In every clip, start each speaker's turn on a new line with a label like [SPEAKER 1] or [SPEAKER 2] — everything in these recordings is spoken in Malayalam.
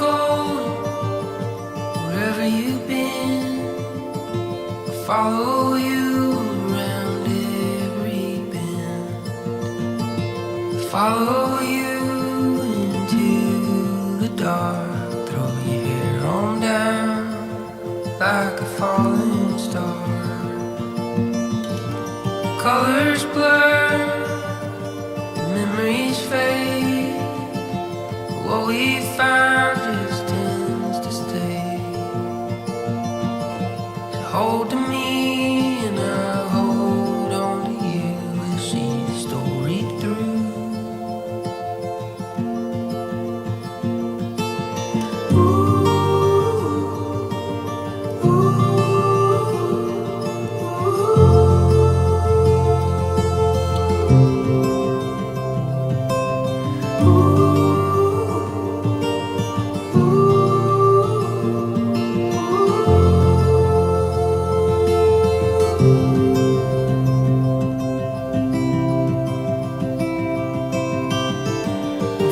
[SPEAKER 1] going, wherever you've been, I'll follow you around every bend, follow you into the dark, throw your hair on down like a falling star. Colors blur, memories fade, what we found just tends to stay. So hold to me and I'll hold on to you. We'll see the story through.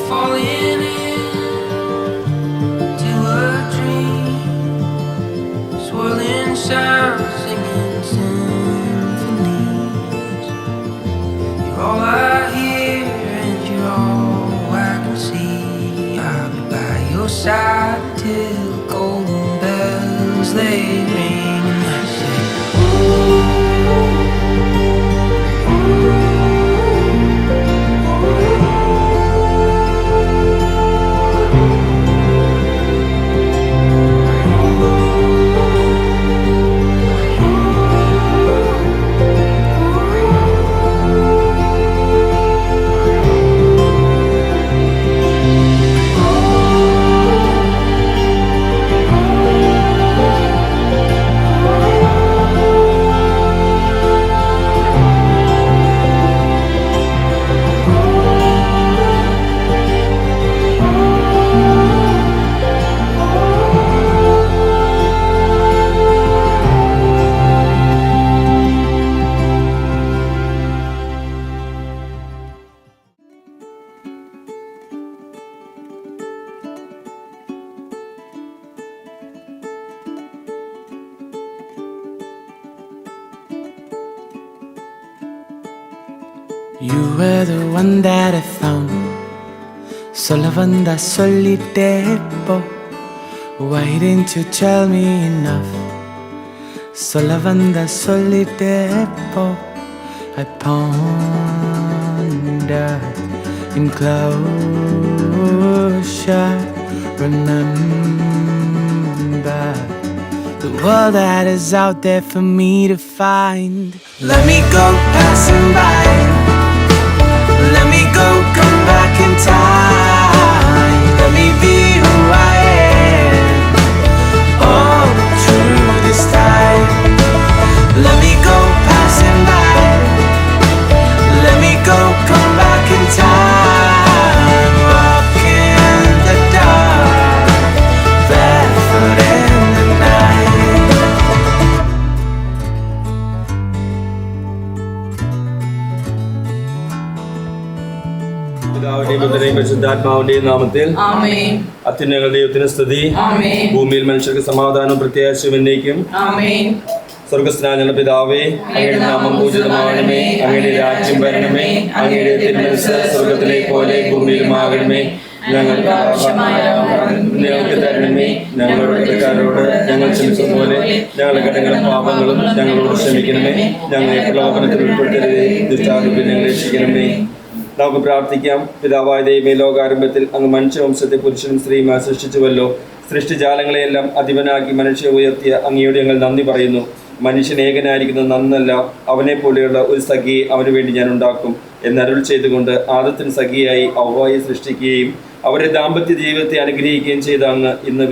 [SPEAKER 1] Falling into a dream, swirling sounds, singing symphonies. You're all I hear and you're all I can see. I'll be by your side till golden bells they ring and I say,
[SPEAKER 2] You were the one that I found. Sola vanda solitepo. Why didn't you tell me enough? Sola vanda solitepo. I pondered in closure. Remember the world that is out there for me to find. Let me go passing by. Let me go, come back in time. Let me be who I am all through this time. Let me go passing by. Let me go, come back in time. Walk in the dark, barefoot in the night.
[SPEAKER 3] പിതാവിന്റെയും പുത്രന്റെയും പരിശുദ്ധാത്മാവിന്റെയും നാമത്തിൽ
[SPEAKER 4] ആമേൻ.
[SPEAKER 3] അത്യുന്നതങ്ങളുടെ ദൈവത്തിന് സ്തുതി.
[SPEAKER 4] ആമേൻ.
[SPEAKER 3] ഭൂമിയിൽ മനുഷ്യർക്ക് സമാധാനവും പ്രത്യാശയും എന്നേക്കും.
[SPEAKER 4] ആമേൻ.
[SPEAKER 3] സ്വർഗ്ഗസ്ഥനായ ഞങ്ങളുടെ പിതാവേ, അങ്ങയുടെ നാമം പൂജിതമാകണമേ. അങ്ങയുടെ രാജ്യം വരണമേ. അങ്ങയുടെ തിരുമനസ്സ് സ്വർഗ്ഗത്തിലെ പോലെ ഭൂമിയിലും ആകണമേ. ഞങ്ങൾക്ക് ആവശ്യമായ ഞങ്ങൾക്ക് തരണമേ. ഞങ്ങളുടെ കടക്കാരോട് ഞങ്ങൾ ക്ഷമിച്ചതുപോലെ ഞങ്ങളുടെ കടങ്ങളും പാപങ്ങളും ഞങ്ങളോട് ക്ഷമിക്കണമേ. ഞങ്ങളെ പ്രലോഭനത്തിൽ ഉൾപ്പെടുത്തരുതേ, ദുഷ്ടാരൂപിൽ ഞങ്ങളെ രക്ഷിക്കണമേ. നമുക്ക് പ്രാർത്ഥിക്കാം. പിതാവായ ദൈവമേ, ലോകാരംഭത്തിൽ അങ്ങ് മനുഷ്യവംശത്തെ പുരുഷനും സ്ത്രീയുമായി സൃഷ്ടിച്ചുവല്ലോ. സൃഷ്ടിജാലങ്ങളെയെല്ലാം അധിപനാക്കി മനുഷ്യ ഉയർത്തിയ അങ്ങയോട് ഞങ്ങൾ നന്ദി പറയുന്നു. മനുഷ്യൻ ഏകനായിരിക്കുന്നത് നന്നല്ല, അവനെ പോലെയുള്ള ഒരു സഖിയെ അവന് വേണ്ടി ഞാൻ ഉണ്ടാക്കും എന്നരുൾ ചെയ്തുകൊണ്ട് ആദത്തിന് സഖിയായി ഹവ്വായെ സൃഷ്ടിക്കുകയും അവരുടെ ദാമ്പത്യ ജീവിതത്തെ അനുഗ്രഹിക്കുകയും ചെയ്ത അങ്ങ് ഇന്ന്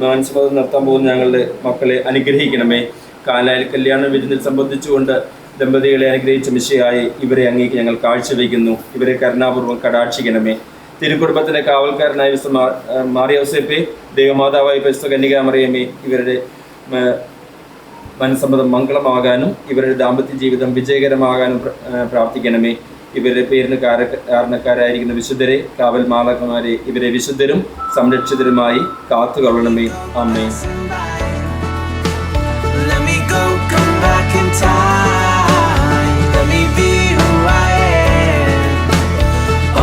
[SPEAKER 3] മാനസപദം നടത്താൻ പോകുന്ന ഞങ്ങളുടെ മക്കളെ അനുഗ്രഹിക്കണമേ. കാലായിൽ കല്യാണ വിരുന്നിൽ സംബന്ധിച്ചുകൊണ്ട് ദമ്പതികളെ അനുഗ്രഹിച്ച മിശിഹായി ഇവരെ അങ്ങേക്ക് ഞങ്ങൾ കാഴ്ചവെക്കുന്നു. ഇവരെ കരുണാപൂർവ്വം കടാക്ഷിക്കണമേ. തിരുക്കുടുംബത്തിലെ കാവൽക്കാരനായ മാറിയൗസേപ്പെ, ദൈവമാതാവായ പരിശുദ്ധ കന്യകാമറിയമേ, ഇവരുടെ മനസ്സമ്മതം മംഗളമാകാനും ഇവരുടെ ദാമ്പത്യ ജീവിതം വിജയകരമാകാനും പ്രാർത്ഥിക്കണമേ. ഇവരുടെ പേരിന് കാരണക്കാരായിരിക്കുന്ന വിശുദ്ധരെ, കാവൽ മാലാഖമാരെ, ഇവരെ വിശുദ്ധരും സംരക്ഷിതരുമായി കാത്തുകൊള്ളണമേ. ആമേൻ.
[SPEAKER 2] Let me go, come back in time. Let me be who I am.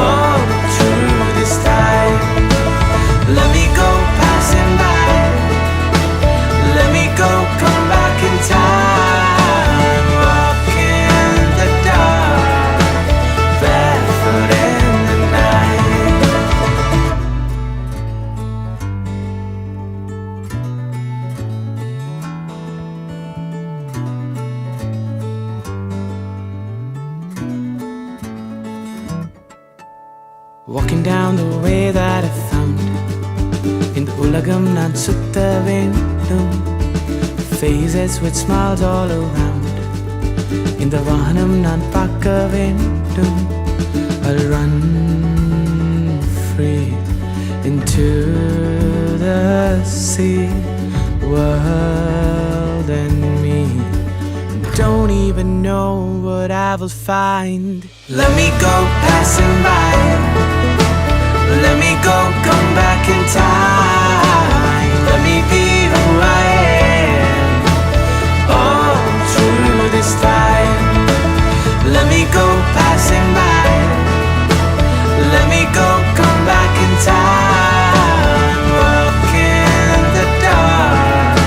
[SPEAKER 2] All through this time. Let me go, passing by. Let me go, come back in time. Walk in the dark, barefoot in the night. Walking down the way that I found. In the ulagam naan sutta vendum. Faces with smiles all around. In the vahanam naan paakka vendum. I'll run free into the sea. World and me don't even know what I will find. Let me go, passing by. Let me go, come back in time. Let me be who I am. All through this time. Let me go, passing by. Let me go, come back in time. Walk in the dark,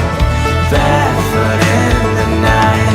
[SPEAKER 2] barefoot in the night.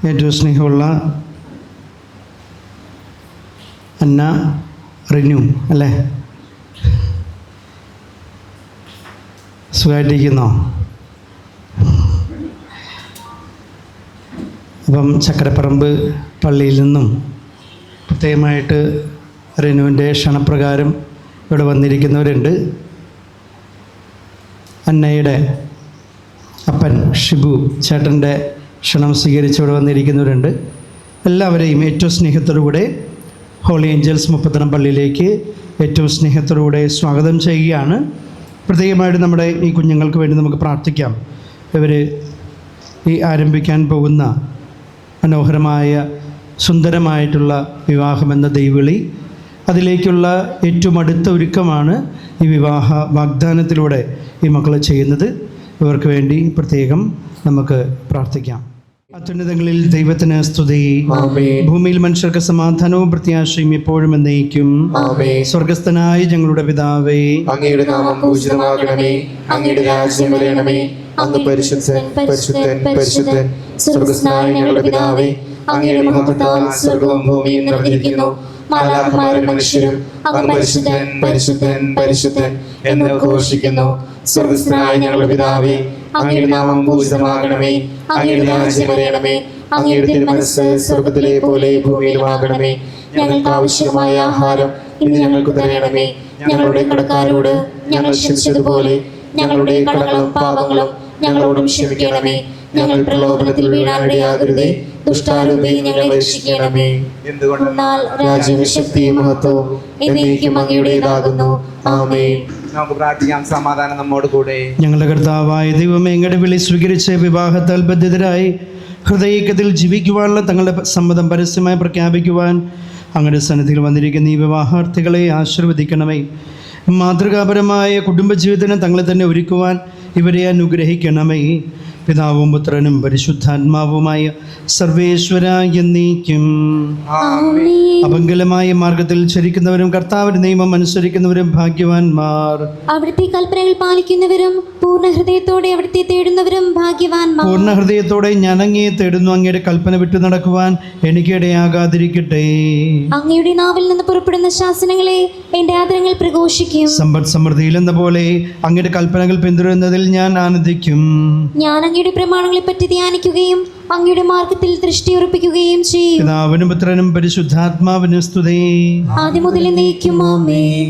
[SPEAKER 4] ഏറ്റവും സ്നേഹമുള്ള അന്ന റിനു അല്ലേ? സുഖമായിട്ടിരിക്കുന്നോ? അപ്പം ചക്കരപ്പറമ്പ് പള്ളിയിൽ നിന്നും പ്രത്യേകമായിട്ട് റിനുവിൻ്റെ ക്ഷണപ്രകാരം ഇവിടെ വന്നിരിക്കുന്നവരുണ്ട്. അന്നയുടെ അപ്പൻ ഷിബു ചേട്ടൻ്റെ ക്ഷണം സ്വീകരിച്ച് ഇവിടെ വന്നിരിക്കുന്നവരുണ്ട്. എല്ലാവരെയും ഏറ്റവും സ്നേഹത്തോടുകൂടെ ഹോളി ഏഞ്ചൽസ് മുപ്പത്തനം പള്ളിയിലേക്ക് ഏറ്റവും സ്നേഹത്തോടുകൂടെ സ്വാഗതം ചെയ്യുകയാണ്. പ്രത്യേകമായിട്ട് നമ്മുടെ ഈ കുഞ്ഞുങ്ങൾക്ക് വേണ്ടി നമുക്ക് പ്രാർത്ഥിക്കാം. ഇവർ ഈ ആരംഭിക്കാൻ പോകുന്ന മനോഹരമായ സുന്ദരമായിട്ടുള്ള വിവാഹമെന്ന ദൈവവിളി, അതിലേക്കുള്ള ഏറ്റവും അടുത്ത ഒരുക്കമാണ് ഈ വിവാഹ വാഗ്ദാനത്തിലൂടെ ഈ മക്കൾ ചെയ്യുന്നത്. ഇവർക്ക് വേണ്ടി പ്രത്യേകം നമുക്ക് പ്രാർത്ഥിക്കാം. അത്യുന്നതങ്ങളിൽ ദൈവത്തിന് സ്തുതി. ഭൂമിയിൽ മനുഷ്യർക്ക് സമാധാനവും പ്രത്യാശയും എപ്പോഴും എന്നേക്കും. സ്വർഗസ്ഥനായ ഞങ്ങളുടെ പിതാവേ,
[SPEAKER 5] അങ്ങയുടെ നാമം പൂജിതമാകണമേ. അങ്ങയുടെ രാജ്യം വരണമേ. അങ്ങ് പരിശുദ്ധൻ പരിശുദ്ധൻ പരിശുദ്ധൻ. സ്വർഗസ്ഥനായ ഞങ്ങളുടെ പിതാവേ, അങ്ങയുടെ മഹത്വത്താൽ സ്വർഗവും ഭൂമിയും നിറഞ്ഞിരിക്കുന്നു. മാലാഖമാരും മനുഷ്യരും അങ്ങ് പരിശുദ്ധൻ പരിശുദ്ധൻ പരിശുദ്ധൻ എന്ന് ഘോഷിക്കുന്നു. സ്വർഗസ്ഥനായ ഞങ്ങളുടെ പിതാവേ, അങ്ങയുടെ നാമം പൂജിതമാകണമേ. അങ്ങയുടെ രാജ്യം വരണമേ. അങ്ങയുടെ തിരുമനസ്സ് സ്വർഗത്തിലെ പോലെ ഭൂമിയിലുമാകണമേ. ഞങ്ങൾക്ക് ആവശ്യമായ ആഹാരം ഇന്ന് ഞങ്ങൾക്ക് തരണമേ. ഞങ്ങളുടെ കടക്കാരോട് ഞങ്ങൾ ക്ഷമിച്ചതുപോലെ ഞങ്ങളുടെ കടങ്ങളും പാപങ്ങളും ഞങ്ങളോടും ക്ഷമിക്കണമേ. ഞങ്ങൾ പ്രലോഭനത്തിൽ വീഴാനിടയാകരുതേ. ദുഷ്ടാരൂപി ഞങ്ങളെ രക്ഷിക്കണമേ. എന്തുകൊണ്ടെന്നാൽ രാജ്യവും ശക്തിയും മഹത്വവും എന്നേക്കും അങ്ങയുടേതാകുന്നു. ആമേൻ.
[SPEAKER 6] നമുക്ക് പ്രാർത്ഥിക്കാം. സമാധാനം നമ്മോട് കൂടെ.
[SPEAKER 4] ഞങ്ങളുടെ കർത്താവായ ദൈവമേ, എങ്ങളുടെ വിളി സ്വീകരിച്ച് വിവാഹത്താൽ ബദ്ധിതരായി ഹൃദയത്തിൽ ജീവിക്കുവാനുള്ള തങ്ങളുടെ സമ്മതം പരസ്യമായി പ്രഖ്യാപിക്കുവാൻ അങ്ങയുടെ സന്നിധിയിൽ വന്നിരിക്കുന്ന ഈ വിവാഹാർത്ഥികളെ ആശീർവദിക്കണമേ. മാതൃകാപരമായ കുടുംബജീവിതത്തിന് തങ്ങളെ തന്നെ ഒരുക്കുവാൻ ഇവരെ അനുഗ്രഹിക്കണമേ. പിതാവും പുത്രനും പരിശുദ്ധാത്മാവുമായ സർവേശ്വര എന്നേക്കും. അപങ്കലമായ മാർഗത്തിൽ ചരിക്കുന്നവരും കർത്താവിന്റെ നിയമം അനുസരിക്കുന്നവരും ഭാഗ്യവാന്മാർ.
[SPEAKER 7] അവിടുത്തെ കൽപ്പനകൾ പാലിക്കുന്നവരും പൂർണ്ണ ഹൃദയത്തോടെ അവിടുത്തെ തേടുന്നവരും ഭാഗ്യവാന്മാർ.
[SPEAKER 4] പൂർണ്ണ ഹൃദയത്തോടെ ഞാൻ അങ്ങയെ തേടുന്നു. അങ്ങയുടെ കൽപ്പന വിട്ടു നടക്കുവാൻ എനിക്ക് ഇടയാകാതിരിക്കട്ടെ.
[SPEAKER 7] അങ്ങയുടെ നാവിൽ നിന്ന് പുറപ്പെടുന്ന ശാസനങ്ങളെ എന്റെ ആദരങ്ങൾ പ്രഘോഷിക്കും.
[SPEAKER 4] സമ്പദ് സമൃദ്ധിയിൽ എന്ന പോലെ അങ്ങയുടെ കൽപ്പനകൾ പിന്തുടരുന്നതിൽ ഞാൻ ആനന്ദിക്കും.
[SPEAKER 7] ഞാൻ അങ്ങയുടെ പ്രമാണങ്ങളെ പറ്റി ധ്യാനിക്കുകയും അങ്ങയുടെ മാർഗത്തിൽ ദൃഷ്ടി ഉറപ്പിക്കുകയും ചെയ്യും.
[SPEAKER 4] പിതാവിനും പുത്രനും പരിശുദ്ധാത്മാവിനും സ്തുതി.
[SPEAKER 7] ആദ്യം മുതൽ എന്നേക്കും ആമേൻ.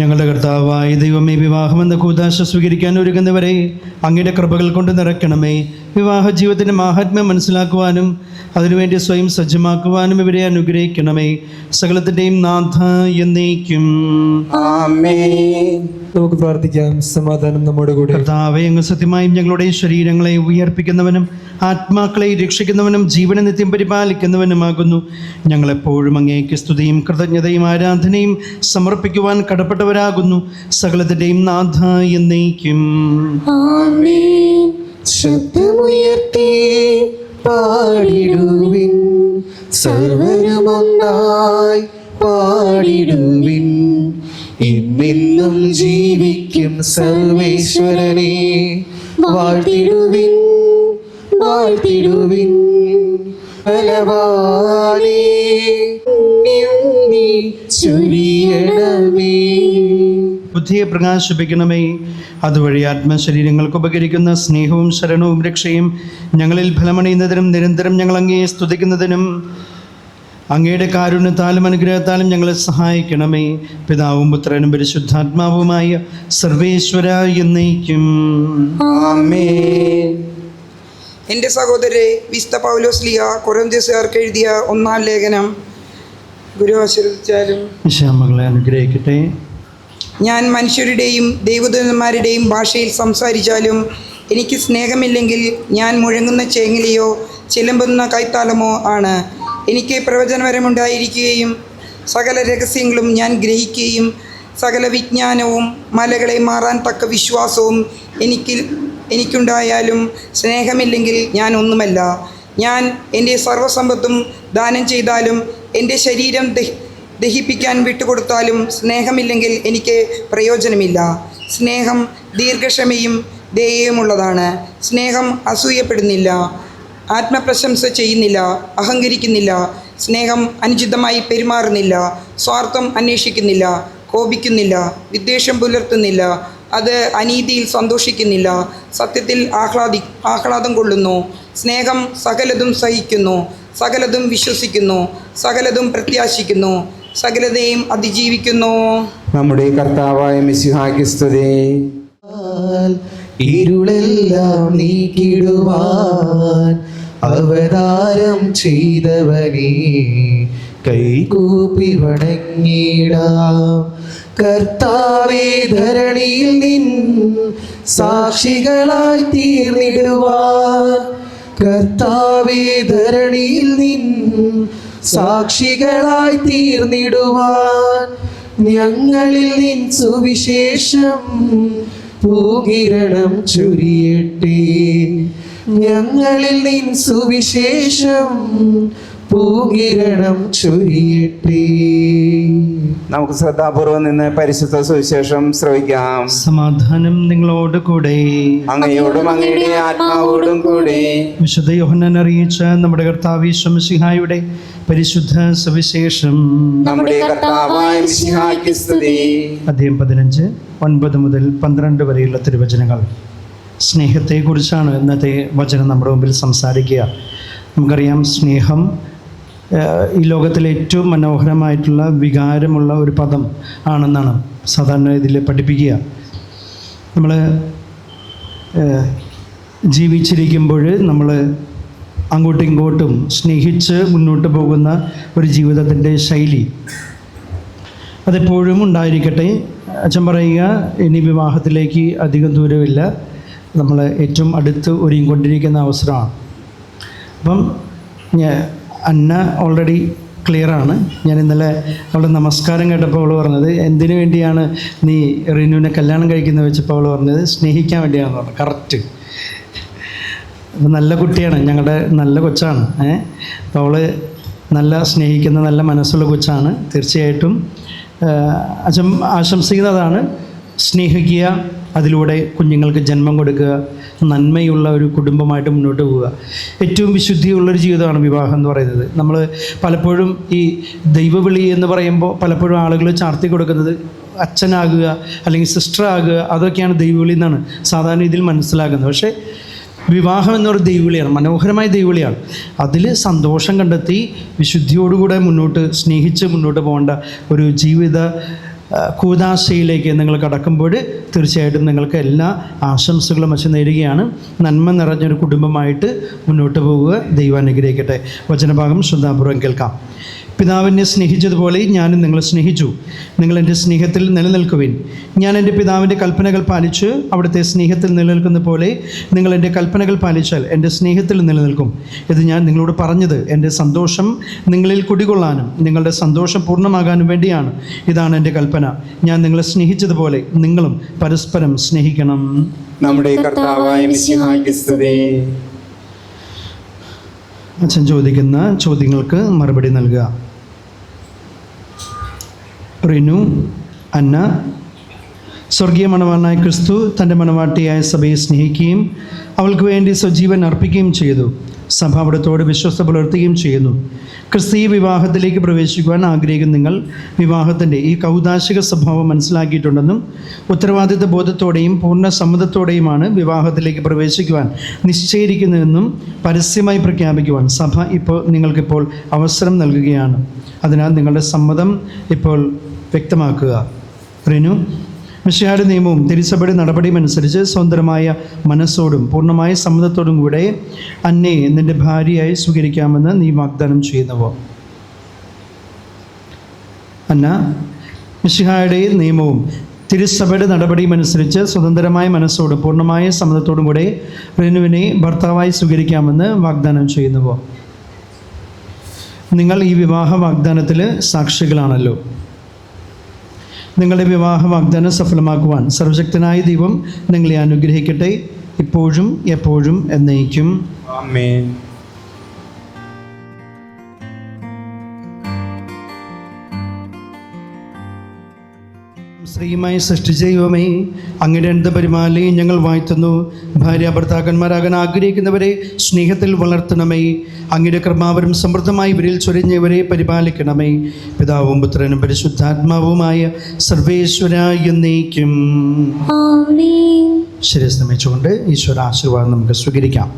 [SPEAKER 4] ഞങ്ങളുടെ കർത്താവായ ദൈവമേ, വിവാഹമെന്ന കൂദാശ സ്വീകരിക്കാൻ ഒരുങ്ങുന്നവരെ അങ്ങയുടെ കൃപകൾ കൊണ്ട് നിറയ്ക്കണമേ. വിവാഹ ജീവിതത്തിന്റെ മാഹാത്മ്യം മനസ്സിലാക്കുവാനും അതിനുവേണ്ടി സ്വയം സജ്ജമാക്കുവാനും ഇവരെ അനുഗ്രഹിക്കണമേ. സകലത്തിന്റെയും നാഥ എന്നേക്കും.
[SPEAKER 5] ആമേൻ. നമുക്ക് പ്രാർത്ഥിക്കാം. സമാധാനം നമ്മോട് കൂടെ.
[SPEAKER 4] കർത്താവേ, അങ്ങ് സത്യമായും ഞങ്ങളുടെ ശരീരങ്ങളെ ഉയർപ്പിക്കുന്നവനും ആത്മാക്കളെ രക്ഷിക്കുന്നവനും ജീവനെ നിത്യം പരിപാലിക്കുന്നവനുമാകുന്നു. ഞങ്ങളെപ്പോഴും അങ്ങേക്ക് സ്തുതിയും കൃതജ്ഞതയും ആരാധനയും സമർപ്പിക്കുവാൻ കടപ്പെട്ടവരാകുന്നു. സകലത്തിന്റെയും നാഥ എന്നേക്കും.
[SPEAKER 7] ആമേൻ.
[SPEAKER 5] ശബ്ദമുയർത്തി പാടിടുവിൻ, സർവരുമൊന്നായി പാടിടുവിൻ. ഇന്നെന്നും ജീവിക്കും സർവേശ്വരനെ വാഴ്ത്തിടുവിൻ വാഴ്ത്തിടുവിൻ. ബലവാനേ, നീ ചൊരിയണമേ.
[SPEAKER 4] ബുദ്ധിയെ പ്രകാശിപ്പിക്കണമേ. അതുവഴി ആത്മശരീരങ്ങൾക്ക് ഉപകരിക്കുന്ന സ്നേഹവും ശരണവും രക്ഷയും ഞങ്ങളിൽ ഫലമണിയുന്നതിനും നിരന്തരം ഞങ്ങൾ അങ്ങയെ സ്തുതിക്കുന്നതിനും അങ്ങയുടെ കാരുണ്യത്താലും അനുഗ്രഹത്താലും ഞങ്ങളെ സഹായിക്കണമേ. പിതാവും പുത്രനും പരിശുദ്ധാത്മാവുമായ സർവേശ്വര എന്നേക്കും.
[SPEAKER 5] ആമേൻ.
[SPEAKER 8] എൻ്റെ സഹോദരരെ, വിശുദ്ധ പൗലോസ് ലീഹ കൊരിന്ത്യർക്കാർക്ക് എഴുതിയ 1-ാം ലേഖനം ഗുരു ആശീർവദിച്ചാലും
[SPEAKER 4] മകളെ അനുഗ്രഹിക്കട്ടെ.
[SPEAKER 8] ഞാൻ മനുഷ്യരുടെയും ദൈവദൂതന്മാരുടെയും ഭാഷയിൽ സംസാരിച്ചാലും എനിക്ക് സ്നേഹമില്ലെങ്കിൽ ഞാൻ മുഴങ്ങുന്ന ചേങ്ങിലയോ ചിലമ്പുന്ന കൈത്താളമോ ആണ്. എനിക്ക് പ്രവചനപരമുണ്ടായിരിക്കുകയും സകല രഹസ്യങ്ങളും ഞാൻ ഗ്രഹിക്കുകയും സകല വിജ്ഞാനവും മലകളെ മാറാൻ തക്ക വിശ്വാസവും എനിക്കുണ്ടായാലും സ്നേഹമില്ലെങ്കിൽ ഞാൻ ഒന്നുമല്ല. ഞാൻ എൻ്റെ സർവ്വസമ്പത്തും ദാനം ചെയ്താലും എൻ്റെ ശരീരം ദഹിപ്പിക്കാൻ വിട്ടുകൊടുത്താലും സ്നേഹമില്ലെങ്കിൽ എനിക്ക് പ്രയോജനമില്ല. സ്നേഹം ദീർഘക്ഷമയും ദയയുമുള്ളതാണ്. സ്നേഹം അസൂയപ്പെടുന്നില്ല, ആത്മപ്രശംസ ചെയ്യുന്നില്ല, അഹങ്കരിക്കുന്നില്ല, സ്നേഹം അനുചിതമായി പെരുമാറുന്നില്ല, സ്വാർത്ഥം അന്വേഷിക്കുന്നില്ല, കോപിക്കുന്നില്ല, വിദ്വേഷം പുലർത്തുന്നില്ല, അത് അനീതിയിൽ സന്തോഷിക്കുന്നില്ല, സത്യത്തിൽ ആഹ്ലാദം കൊള്ളുന്നു. സ്നേഹം സകലതും സഹിക്കുന്നു, സകലതും വിശ്വസിക്കുന്നു, സകലതും പ്രത്യാശിക്കുന്നു, സകലതയും അതിജീവിക്കുന്നു.
[SPEAKER 6] നമ്മുടെ കർത്താവായ മിശിഹായ്ക്ക് സ്തുതി.
[SPEAKER 2] ഇരുളെല്ലാം നീക്കിടുവാൻ അവതാരം ചെയ്തവനേ, കൈകൂപ്പി വണങ്ങിടാം. കർത്താവേ, ധരണിയിൽ നിൻ സാക്ഷികളായി തീർന്നിടുവാൻ, കർത്താവേ, ധരണിയിൽ നിൻ സാക്ഷികളായി തീർന്നിടുവാൻ, ഞങ്ങളിൽ നിൻ സുവിശേഷം പൂകിരണം ചൊരിയട്ടെ, ഞങ്ങളിൽ നിൻ സുവിശേഷം പൂകിരണം ചൊരിയട്ടെ.
[SPEAKER 6] നമുക്ക് ശ്രദ്ധാപൂർവം നിന്ന് പരിശുദ്ധ സുവിശേഷം ശ്രവിക്കാം.
[SPEAKER 4] സമാധാനം നിങ്ങളോട് കൂടെ.
[SPEAKER 6] അങ്ങയോടും അങ്ങയുടെ ആത്മാവോടും കൂടെ.
[SPEAKER 4] വിശുദ്ധ യോഹന്നാൻ അറിയിച്ച നമ്മുടെ കർത്താവ് യേശു മിശിഹായുടെ പരിശുദ്ധ സുവിശേഷം.
[SPEAKER 6] നമ്മുടെ കർത്താവായ മിശിഹായ്ക്ക് സ്തുതി.
[SPEAKER 4] അധ്യായം 15, 9 മുതൽ 12 വരെയുള്ള തിരുവചനങ്ങൾ. സ്നേഹത്തെക്കുറിച്ചാണ് ഇന്നത്തെ വചനം നമ്മുടെ മുമ്പിൽ സംസാരിക്കുക. നമുക്കറിയാം, സ്നേഹം ഈ ലോകത്തിലെ ഏറ്റവും മനോഹരമായിട്ടുള്ള വികാരമുള്ള ഒരു പദം ആണെന്നാണ് സാധാരണ ഇതിൽ പഠിപ്പിക്കുക. നമ്മൾ ജീവിച്ചിരിക്കുമ്പോൾ നമ്മൾ അങ്ങോട്ടും ഇങ്ങോട്ടും സ്നേഹിച്ച് മുന്നോട്ട് പോകുന്ന ഒരു ജീവിതത്തിൻ്റെ ശൈലി അതെപ്പോഴും ഉണ്ടായിരിക്കട്ടെ. അച്ഛൻ പറയുക, ഇനി വിവാഹത്തിലേക്ക് അധികം ദൂരമില്ല, നമ്മൾ ഏറ്റവും അടുത്ത് ഒരുങ്ങിക്കൊണ്ടിരിക്കുന്ന അവസരമാണ്. അപ്പം അന്ന ഓൾറെഡി ക്ലിയറാണ്. ഞാൻ ഇന്നലെ അവളുടെ നമസ്കാരം കേട്ടപ്പോൾ അവൾ പറഞ്ഞത്, എന്തിനു വേണ്ടിയാണ് നീ റിനുവിനെ കല്യാണം കഴിക്കുന്നത് വെച്ചപ്പോൾ അവൾ പറഞ്ഞത് സ്നേഹിക്കാൻ വേണ്ടിയാണെന്ന് പറഞ്ഞു. കറക്റ്റ്. അപ്പം നല്ല കുട്ടിയാണ്, ഞങ്ങളുടെ നല്ല കൊച്ചാണ്. അപ്പോൾ അവൾ നല്ല സ്നേഹിക്കുന്ന നല്ല മനസ്സുള്ള കൊച്ചാണ്. തീർച്ചയായിട്ടും അച്ഛൻ ആശംസിക്കുന്നതാണ്. സ്നേഹിക്കുക, അതിലൂടെ കുഞ്ഞുങ്ങൾക്ക് ജന്മം കൊടുക്കുക, നന്മയുള്ള ഒരു കുടുംബമായിട്ട് മുന്നോട്ട് പോവുക. ഏറ്റവും വിശുദ്ധിയുള്ളൊരു ജീവിതമാണ് വിവാഹം എന്ന് പറയുന്നത്. നമ്മൾ പലപ്പോഴും ഈ ദൈവവിളി എന്ന് പറയുമ്പോൾ പലപ്പോഴും ആളുകൾ ചാർത്തി കൊടുക്കുന്നത് അച്ഛനാകുക അല്ലെങ്കിൽ സിസ്റ്റർ ആകുക, അതൊക്കെയാണ് ദൈവവിളി എന്നാണ് സാധാരണ ഇതിൽ മനസ്സിലാക്കുന്നത്. പക്ഷേ വിവാഹം എന്നൊരു ദൈവവിളിയാണ്, മനോഹരമായ ദൈവവിളിയാണ്. അതിൽ സന്തോഷം കണ്ടെത്തി വിശുദ്ധിയോടുകൂടെ മുന്നോട്ട് സ്നേഹിച്ച് മുന്നോട്ട് പോകേണ്ട ഒരു ജീവിത കൂദാശയിലേക്ക് നിങ്ങൾ കടക്കുമ്പോൾ തീർച്ചയായിട്ടും നിങ്ങൾക്ക് എല്ലാ ആശംസകളും വച്ച് നേടുകയാണ്. നന്മ നിറഞ്ഞൊരു കുടുംബമായിട്ട് മുന്നോട്ട് പോവുക. ദൈവം അനുഗ്രഹിക്കട്ടെ. വചനഭാഗം ശ്രദ്ധാപൂർവ്വം കേൾക്കാം. പിതാവിനെ സ്നേഹിച്ചതുപോലെ ഞാനും നിങ്ങളെ സ്നേഹിച്ചു. നിങ്ങൾ എൻ്റെ സ്നേഹത്തിൽ നിലനിൽക്കുവിൻ. ഞാൻ എൻ്റെ പിതാവിൻ്റെ കൽപ്പനകൾ പാലിച്ച് അവിടുത്തെ സ്നേഹത്തിൽ നിലനിൽക്കുന്ന പോലെ നിങ്ങൾ എൻ്റെ കൽപ്പനകൾ പാലിച്ചാൽ എൻ്റെ സ്നേഹത്തിൽ നിലനിൽക്കും. ഇത് ഞാൻ നിങ്ങളോട് പറഞ്ഞത് എൻ്റെ സന്തോഷം നിങ്ങളിൽ കുടികൊള്ളാനും നിങ്ങളുടെ സന്തോഷം പൂർണ്ണമാകാനും വേണ്ടിയാണ്. ഇതാണ് എൻ്റെ കൽപ്പന, ഞാൻ നിങ്ങളെ സ്നേഹിച്ചതുപോലെ നിങ്ങളും പരസ്പരം സ്നേഹിക്കണം.
[SPEAKER 6] നമ്മുടെ കർത്താവായ മിശിഹായ്ക്ക് സ്തുതി.
[SPEAKER 4] അച്ഛൻ ചോദിക്കുന്ന ചോദ്യങ്ങൾക്ക് മറുപടി നൽകുക. റിനു, അന്ന, സ്വർഗീയ മണവാളനായ ക്രിസ്തു തൻ്റെ മണവാട്ടിയായ സഭയെ സ്നേഹിക്കുകയും അവൾക്ക് വേണ്ടി സ്വജീവൻ അർപ്പിക്കുകയും ചെയ്തു. സഭ അവിടത്തോട് വിശ്വസ്ത പുലർത്തുകയും ചെയ്യുന്നു. ക്രിസ്തീയ വിവാഹത്തിലേക്ക് പ്രവേശിക്കുവാൻ ആഗ്രഹിക്കുന്ന നിങ്ങൾ വിവാഹത്തിൻ്റെ ഈ കൗദാശിക സ്വഭാവം മനസ്സിലാക്കിയിട്ടുണ്ടെന്നും ഉത്തരവാദിത്ത ബോധത്തോടെയും പൂർണ്ണ സമ്മതത്തോടെയുമാണ് വിവാഹത്തിലേക്ക് പ്രവേശിക്കുവാൻ നിശ്ചയിച്ചിരിക്കുന്നതെന്നും പരസ്യമായി പ്രഖ്യാപിക്കുവാൻ സഭ നിങ്ങൾക്കിപ്പോൾ അവസരം നൽകുകയാണ്. അതിനാൽ നിങ്ങളുടെ സമ്മതം ഇപ്പോൾ വ്യക്തമാക്കുക. റിനു, മിശിഹായുടെ നിയമവും തിരുസഭയുടെ നടപടിയും അനുസരിച്ച് സ്വതന്ത്രമായ മനസ്സോടും പൂർണ്ണമായ സമ്മതത്തോടും കൂടെ അന്നയെ നിന്റെ ഭാര്യയായി സ്വീകരിക്കാമെന്ന് നീ വാഗ്ദാനം ചെയ്യുന്നുവോ? അന്ന, മിശിഹായുടെ നിയമവും തിരുസഭയുടെ നടപടിയും അനുസരിച്ച് സ്വതന്ത്രമായ മനസ്സോടും പൂർണ്ണമായ സമ്മതത്തോടും കൂടെ റിനുവിനെ ഭർത്താവായി സ്വീകരിക്കാമെന്ന് വാഗ്ദാനം ചെയ്യുന്നുവോ? നിങ്ങൾ ഈ വിവാഹ വാഗ്ദാനത്തിൽ സാക്ഷികളാണല്ലോ. നിങ്ങളുടെ വിവാഹ വാഗ്ദാനം സഫലമാക്കുവാൻ സർവശക്തനായ ദൈവം നിങ്ങളെ അനുഗ്രഹിക്കട്ടെ, ഇപ്പോഴും എപ്പോഴും എന്നേക്കും.
[SPEAKER 6] ആമേൻ.
[SPEAKER 4] സ്ത്രീയുമായി സൃഷ്ടിച്ച ദൈവമേ, അങ്ങയുടെ എന്ത് പരിപാലയും ഞങ്ങൾ വാഴ്ത്തുന്നു. ഭാര്യ ഭർത്താക്കന്മാരാകാൻ ആഗ്രഹിക്കുന്നവരെ സ്നേഹത്തിൽ വളർത്തണമേ. അങ്ങയുടെ കൃപാവരം സമൃദ്ധമായി ഇവരിൽ ചൊരിഞ്ഞവരെ പരിപാലിക്കണമേ. പിതാവും പുത്രനും പരിശുദ്ധാത്മാവുമായ സർവേശ്വര എന്നേക്കും. ശിരസ് നമിച്ചുകൊണ്ട് ഈശ്വര ആശീർവാദം നമുക്ക് സ്വീകരിക്കാം.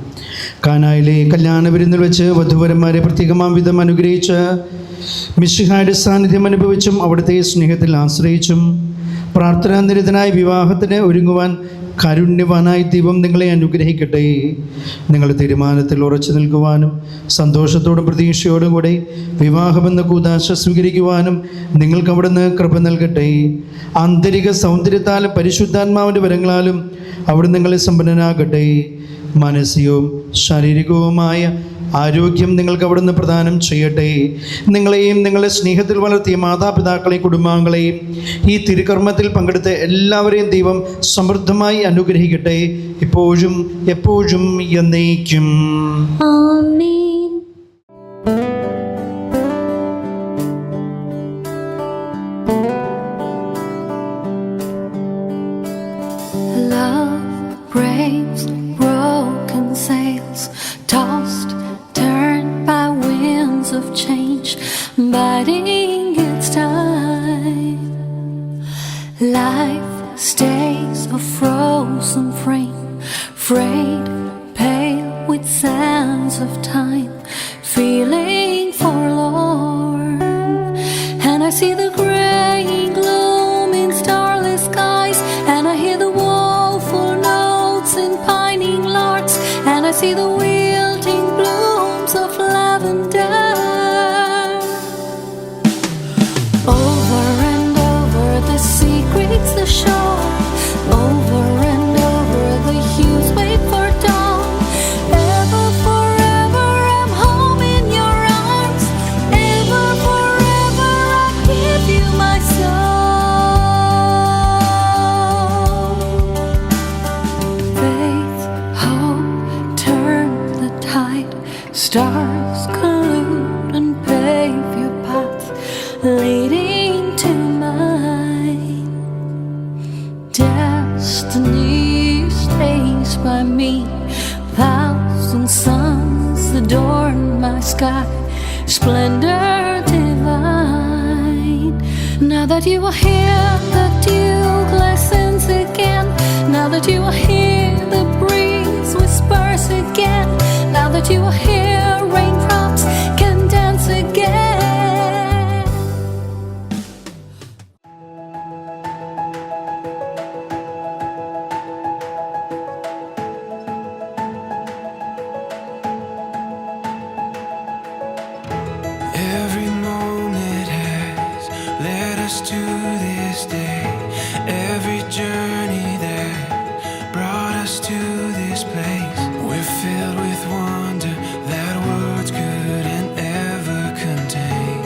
[SPEAKER 4] കാനായിലെ കല്യാണ വിരുന്നിൽ വെച്ച് വധുവരന്മാരെ പ്രത്യേകമാം വിധം അനുഗ്രഹിച്ച് മിശിഹായുടെ സാന്നിധ്യം അനുഭവിച്ചും അവിടുത്തെ സ്നേഹത്തിൽ ആശ്രയിച്ചും പ്രാർത്ഥനാനിരതനായ വിവാഹത്തിന് ഒരുങ്ങുവാൻ കാരുണ്യവാനായി ദൈവം നിങ്ങളെ അനുഗ്രഹിക്കട്ടെ. നിങ്ങളുടെ തീരുമാനത്തിൽ ഉറച്ചു നിൽക്കുവാനും സന്തോഷത്തോടും പ്രതീക്ഷയോടും കൂടെ വിവാഹമെന്ന കൂദാശ സ്വീകരിക്കുവാനും നിങ്ങൾക്ക് അവിടുന്ന് കൃപ നൽകട്ടെ. ആന്തരിക സൗന്ദര്യത്താലും പരിശുദ്ധാത്മാവിൻ്റെ വരങ്ങളാലും അവിടുന്ന് നിങ്ങളെ സമ്പന്നനാകട്ടെ. മാനസികവും ശാരീരികവുമായ ആരോഗ്യം നിങ്ങൾക്ക് അവിടുന്ന് പ്രദാനം ചെയ്യട്ടെ. നിങ്ങളെയും നിങ്ങളുടെ സ്നേഹത്തിൽ വളർത്തിയ മാതാപിതാക്കളെയും കുടുംബാംഗങ്ങളെയും ഈ തിരുക്കർമ്മത്തിൽ പങ്കെടുത്ത എല്ലാവരെയും ദൈവം സമൃദ്ധമായി അനുഗ്രഹിക്കട്ടെ, ഇപ്പോഴും എപ്പോഴും എന്നേക്കും.
[SPEAKER 7] ആമേൻ.
[SPEAKER 9] Love breaks broken sails, tossed, turned by winds of change, biding its time. Life stays a frozen frame, frayed, pale with sands of time, feeling forlorn. And I see the gray gloom in starless skies, and I hear the woeful notes in pining larks, and I see the wilting blooms of lavender. Over and over the sea greets the shore, over and over the hues wait for dawn. Ever forever I'm home in your arms, ever forever I give you my soul. Faith, hope, turn the tide, stars collude and pave your path, leading to mine. Destiny stays by me, thousand suns adorn my sky, splendor divine. Now that you are here, the dew glistens again. Now that you are here, the breeze whispers again. Now that you are here, raindrops can dance again.
[SPEAKER 1] Every moment has led us to this day. Every journey that brought us to this place. We're filled with wonder that words couldn't ever contain.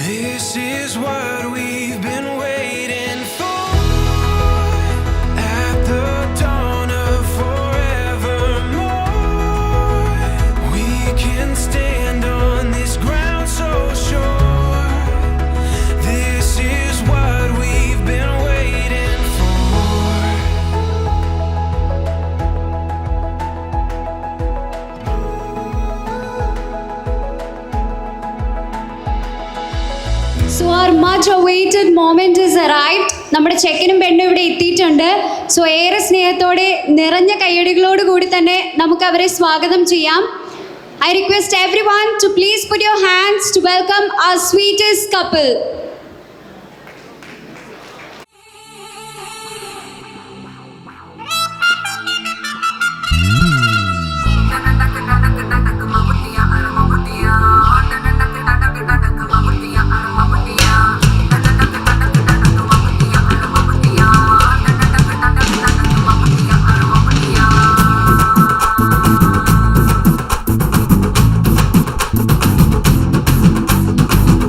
[SPEAKER 1] This is what we've been waiting for. At the dawn of forevermore, we can stand on this ground so sure. This is what we've been waiting for.
[SPEAKER 10] So our much awaited moment is arrived. നമ്മുടെ ചെക്കനും പെണ്ണും ഇവിടെ എത്തിയിട്ടുണ്ട്. സോ ഏറെ സ്നേഹത്തോടെ നിറഞ്ഞ കയ്യടികളോട് കൂടി തന്നെ നമുക്ക് അവരെ സ്വാഗതം ചെയ്യാം. I request everyone to please put your hands to welcome our sweetest couple.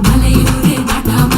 [SPEAKER 9] മലയുടെ നടുവിൽ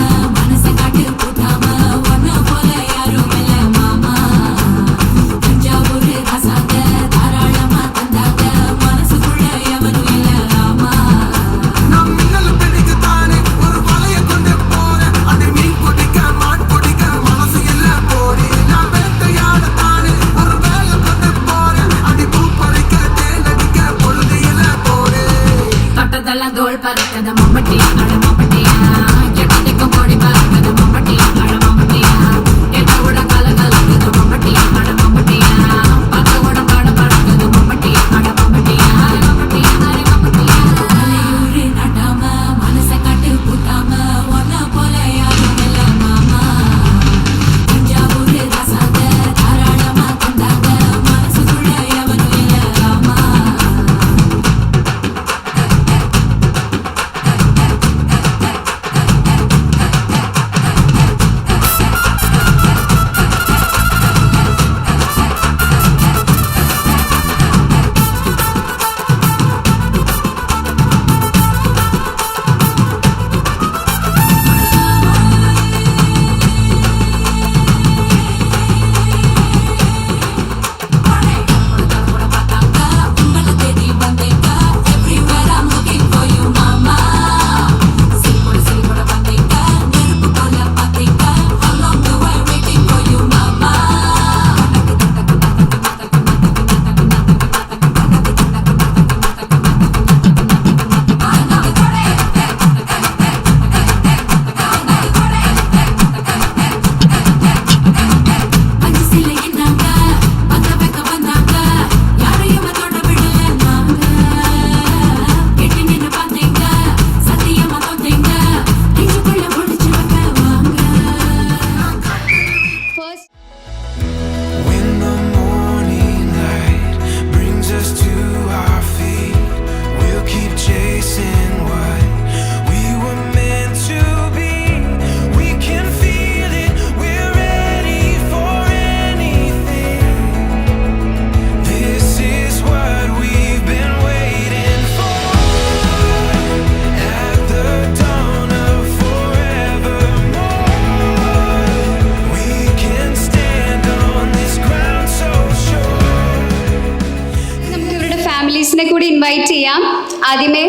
[SPEAKER 10] ആദ്യമേ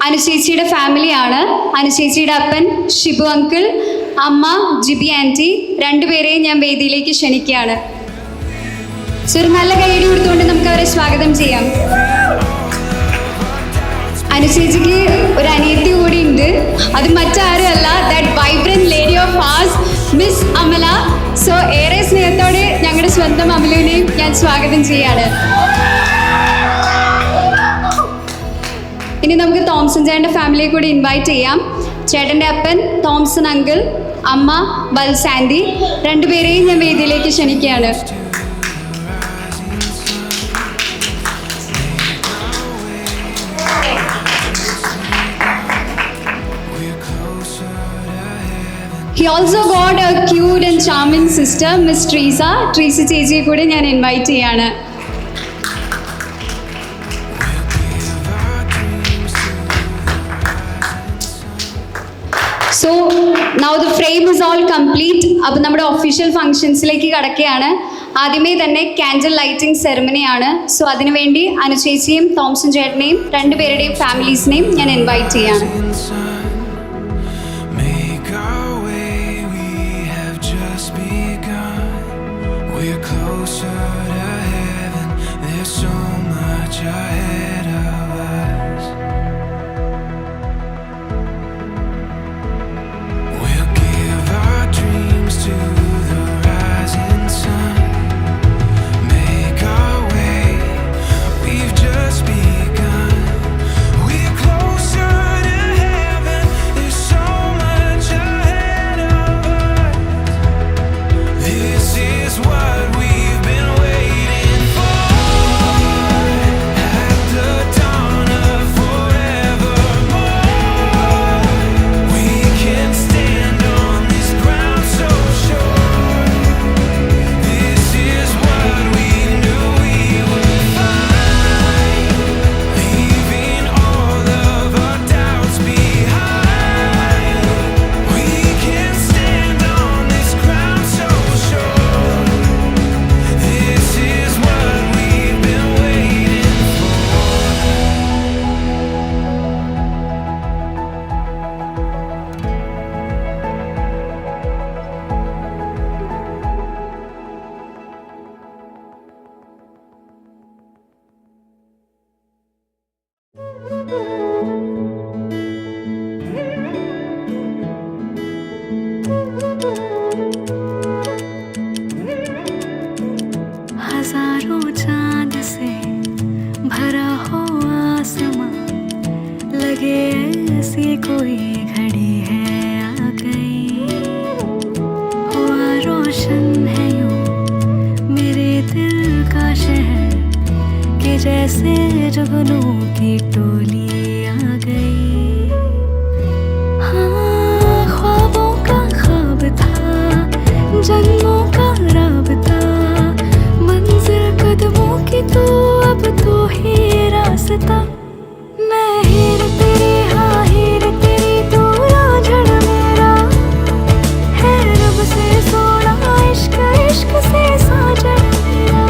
[SPEAKER 10] അനുചേച്ചിയുടെ ഫാമിലിയാണ്. അനുചേച്ചിയുടെ അപ്പൻ ഷിബു അങ്കിൾ, അമ്മ ജിബി ആൻറ്റി, രണ്ടുപേരെയും ഞാൻ വേദിയിലേക്ക് ക്ഷണിക്കുകയാണ്. ഒരു നല്ല കൈയടി കൊടുത്തുകൊണ്ട് നമുക്ക് അവരെ സ്വാഗതം ചെയ്യാം. അനുചേച്ചിക്ക് ഒരു അനിയത്തി കൂടി ഉണ്ട്. അത് മറ്റാരും അല്ല, that vibrant lady of as, miss Amala. So ഏറെ സ്നേഹത്തോടെ ഞങ്ങളുടെ സ്വന്തം അമലുവിനെയും ഞാൻ സ്വാഗതം ചെയ്യാണ്. ഇനി നമുക്ക് തോംസൺ ചേട്ടൻ്റെ ഫാമിലിയെ കൂടി ഇൻവൈറ്റ് ചെയ്യാം. ചേട്ടൻ്റെ അപ്പൻ തോംസൺ അങ്കിൾ, അമ്മ ബൽസാൻഡി, രണ്ടുപേരെയും ഞാൻ വേദിയിലേക്ക് ക്ഷണിക്കുകയാണ്. He also got a cute and charming sister, Miss Teresa. Teresa ചേച്ചിയെ കൂടി ഞാൻ ഇൻവൈറ്റ് ചെയ്യാണ്. So now the frame is all complete. അപ്പോൾ നമ്മുടെ ഒഫീഷ്യൽ ഫങ്ഷൻസിലേക്ക് കടക്കുകയാണ്. ആദ്യമേ തന്നെ ക്യാൻഡിൽ ലൈറ്റിംഗ് സെറമണിയാണ്. സോ അതിനുവേണ്ടി അനുചേച്ചിയും തോംസൺ ചേട്ടനെയും രണ്ടുപേരുടെയും ഫാമിലീസിനെയും ഞാൻ ഇൻവൈറ്റ് ചെയ്യാണ്.
[SPEAKER 1] We're closer to heaven, there's so much ahead of us. We'll give our dreams to the rising sun, make our way, we've just begun. We're closer to heaven, there's so much ahead of us. This is what we've been waiting for. At the dawn of forevermore, we can stand on this ground so sure. This is what we knew we would find, leaving all of our doubts behind. We can stand on this ground so sure. This is what we've been waiting for.
[SPEAKER 9] हजारों चांद से भरा हो आसमां, लगे ऐसी कोई घड़ी है आ गई। हुआ रोशन है यूं मेरे दिल का शहर, कि जैसे जुगनू की टोली आ गई। हाँ, ख्वाबों का ख्वाब था, जन्मों का राबता, मंजिल कदमों की तो अब तो ही रास्ता। मैं हीर तेरी, हाँ हीर तेरी, तू रांझण मेरा है, रब से सोना इश्क, इश्क से साजन मेरा।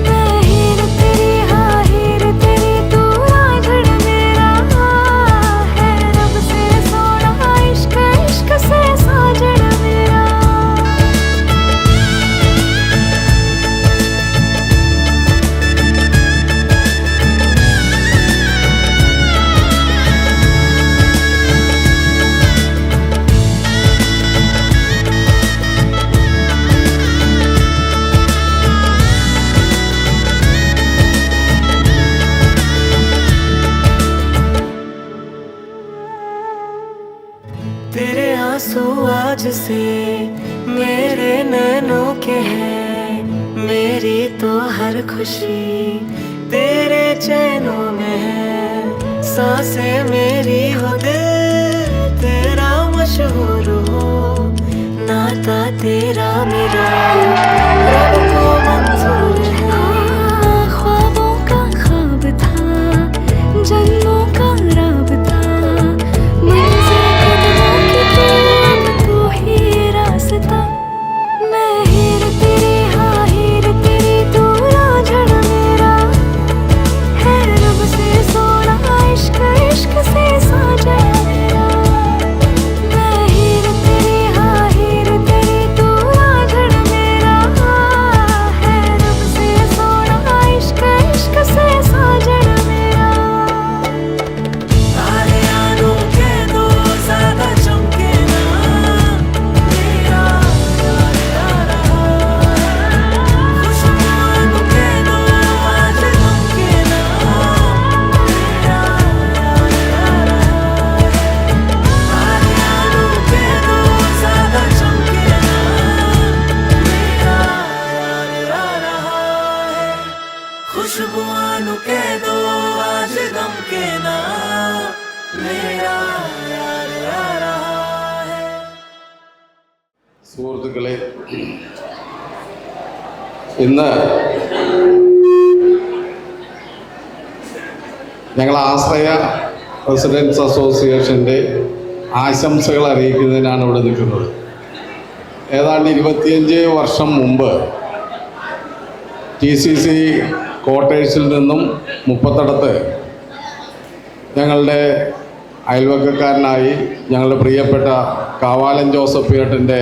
[SPEAKER 9] मैं हीर तेरी, हाँ हीर तेरी, तू रांझण मेरा है, रब से सोना इश्क, इश्क से साजन मेरा।
[SPEAKER 2] तेरे आंसू आज से मेरे नैनों के हैं, मेरी तो हर खुशी तेरे चैनों में है। सांसें मेरी हो, दिल तेरा मशहूर हो, नाता तेरा मेरा रब को मंजूर है।
[SPEAKER 9] ख्वाबों का ख्वाब था, जन्मों का राबता, मंजिल कदमों की तो अब तो ही रास्ता। मैं हीर तेरी, हाँ हीर तेरी, तू रांझण मेरा है, रब से सोना
[SPEAKER 11] സുഹൃത്തുക്കളെ, ഇന്ന് ഞങ്ങൾ ആശ്രയ റെസിഡൻസ് അസോസിയേഷൻ്റെ ആശംസകൾ അറിയിക്കുന്നതിനാണ് ഇവിടെ നിൽക്കുന്നത്. ഏതാണ്ട് 25 വർഷം മുമ്പ് TCC ക്വാർട്ടേഴ്സിൽ നിന്നും മുപ്പത്തടത്ത് ഞങ്ങളുടെ അയൽവക്കക്കാരനായി ഞങ്ങളുടെ പ്രിയപ്പെട്ട കാവാലൻ ജോസഫ് ഏട്ടൻ്റെ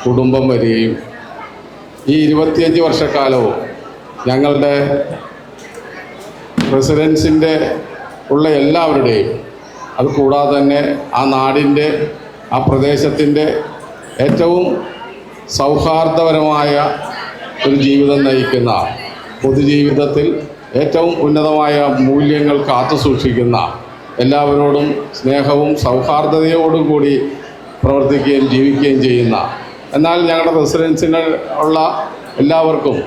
[SPEAKER 11] കുടുംബം വരികയും ഈ 25 വർഷക്കാലവും ഞങ്ങളുടെ റെസിഡൻസിൻ്റെ ഉള്ള എല്ലാവരുടെയും, അതുകൂടാതെ തന്നെ ആ നാടിൻ്റെ, ആ പ്രദേശത്തിൻ്റെ ഏറ്റവും സൗഹാർദ്ദപരമായ ഒരു ജീവിതം നയിക്കുന്ന, പൊതുജീവിതത്തിൽ ഏറ്റവും ഉന്നതമായ മൂല്യങ്ങൾ കാത്തുസൂക്ഷിക്കുന്ന, എല്ലാവരോടും സ്നേഹവും സൗഹാർദ്ദതയോടും കൂടി പ്രവർത്തിക്കുകയും ജീവിക്കുകയും ചെയ്യുന്ന, എന്നാൽ ഞങ്ങളുടെ റെസിഡൻസിന് ഉള്ള എല്ലാവർക്കും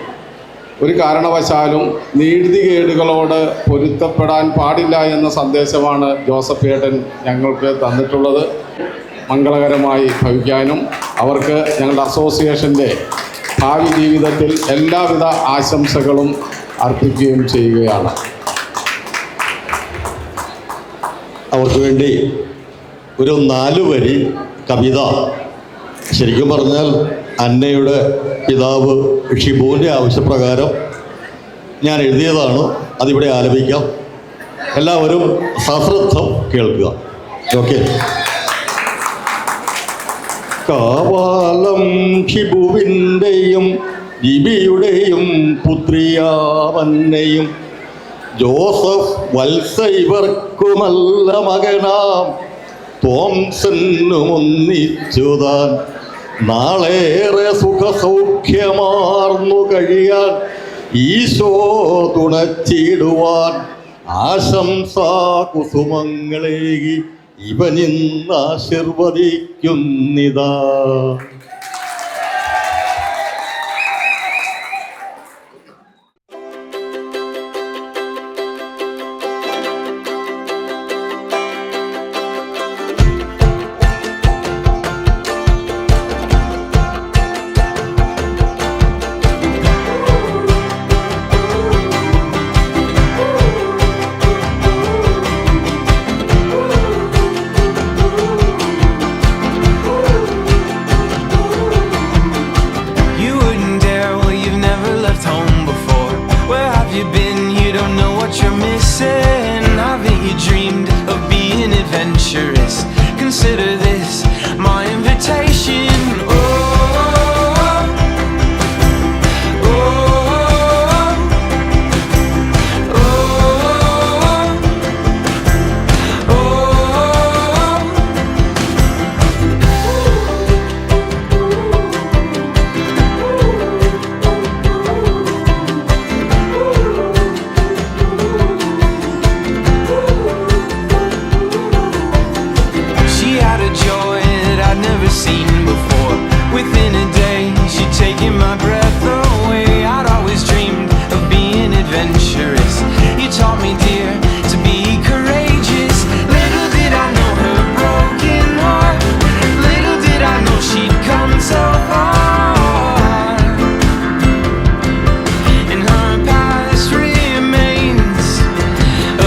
[SPEAKER 11] ഒരു കാരണവശാലും നീതികേടുകളോട് പൊരുത്തപ്പെടാൻ പാടില്ല എന്ന സന്ദേശമാണ് ജോസഫ് ഏട്ടൻ ഞങ്ങൾക്ക് തന്നിട്ടുള്ളത്. മംഗളകരമായി ഭവിക്കാനും അവർക്ക് ഞങ്ങളുടെ അസോസിയേഷൻ്റെ ഭാവി ജീവിതത്തിൽ എല്ലാവിധ ആശംസകളും അർപ്പിക്കുകയും ചെയ്യുകയാണ്.
[SPEAKER 12] അവർക്ക് വേണ്ടി ഒരു 4 വരി കവിത, ശരിക്കും പറഞ്ഞാൽ അന്നയുടെ പിതാവ് ഷിബുവിൻ്റെ ആവശ്യപ്രകാരം ഞാൻ എഴുതിയതാണ്. അതിവിടെ ആലപിക്കാം. എല്ലാവരും സശ്രദ്ധം കേൾക്കുക. ഓക്കെ. കാവാലം ഷിബുവിൻ്റെയും ജിബിയുടെയും പുത്രിയാവന്നെയും ജോസഫ് വത്സൈവർക്കുമല്ല മകനാം തോംസനുമൊന്നിച്ചുതാൻ നാളേറെ സുഖസൗഖ്യമാർന്നു കഴിയാൻ ഈശോ തുണച്ചിടുവാൻ ആശംസാ കുസുമങ്ങളേകി ഇവനിന്ന് ആശീർവദിക്കുന്നിതാ.
[SPEAKER 2] Consider this my invitation. Oh, oh, oh, oh, seen before. Within a day, she'd taken my breath away. I'd always dreamed of being adventurous. You taught me, dear, to be courageous. Little did I know her broken heart. Little did I know she'd come so far. And her past remains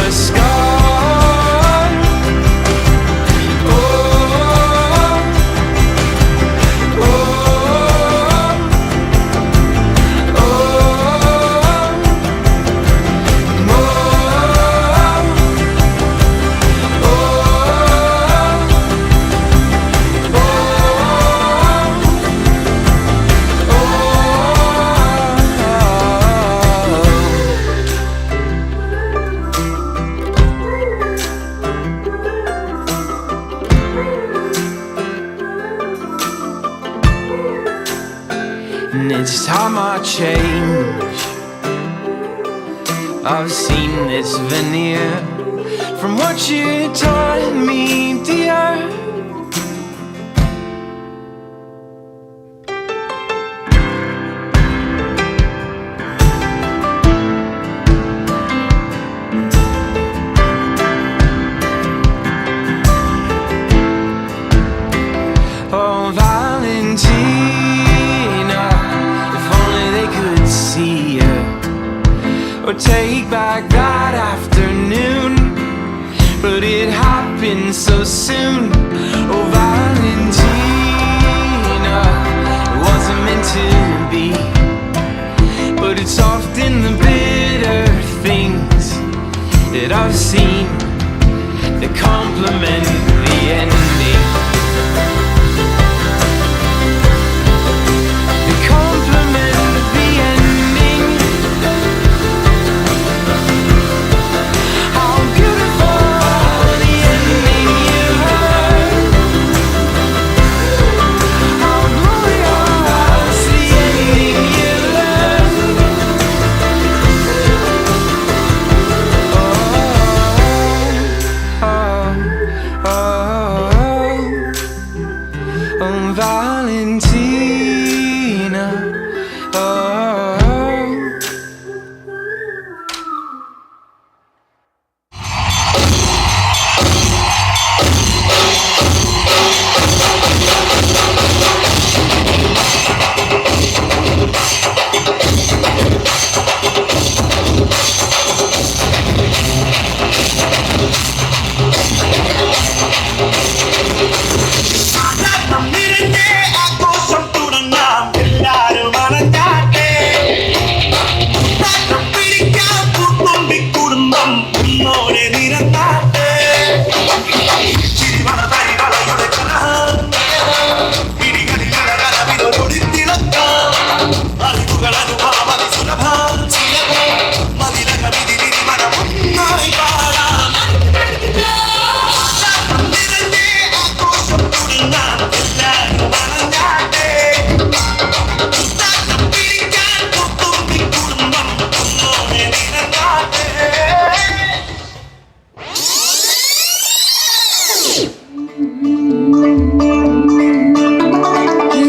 [SPEAKER 2] a scar. Oh, and it's time I change. I've seen this veneer from what you taught me, dear. Oh, Valentine. or take back that afternoon, but it happened so soon. Oh, Valentina, it wasn't meant to be, but it's often the bitter things that I've seen that complement the ending. They complement the ending. How beautiful the ending you heard. How glorious the ending you learned. Valentina,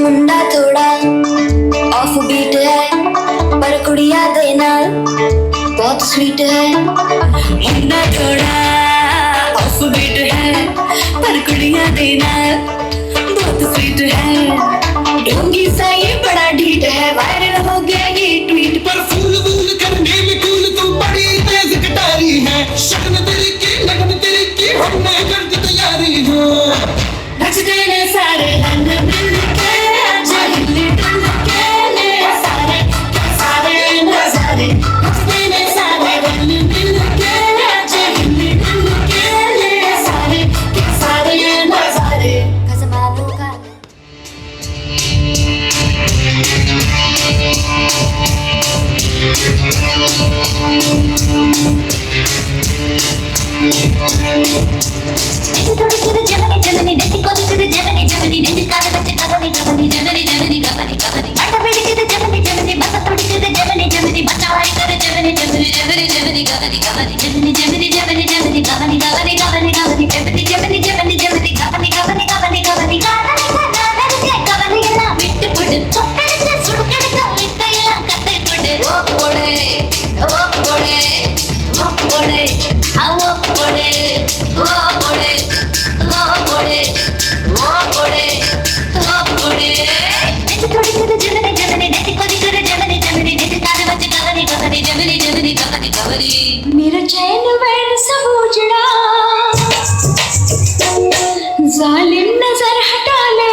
[SPEAKER 9] मुंडा थोड़ा ऑफ बीट है पर कुड़िया देना बहुत स्वीट है। मुंडा थोड़ा ऑफ बीट है पर कुड़िया देना बहुत स्वीट है। डोंगी सा ये बड़ा ढीठ है, वायरल हो गया ये ट्वीट पर। फूल फूल करने में कूल तू बड़ी तेज कटारी है। शगन तेरी की लगन तेरी की हमने कर दी तैयारी हो। नचते ने सारे रंग मिल के आजा हिल्ली डुल के ले सारे नजारे। नचते ने सारे रंग मिल के आजा हिल्ली डुल के ले सारे नजारे। खसमालों का मेरा चैन वैन सब उजड़ा, जालिम नजर हटा ले।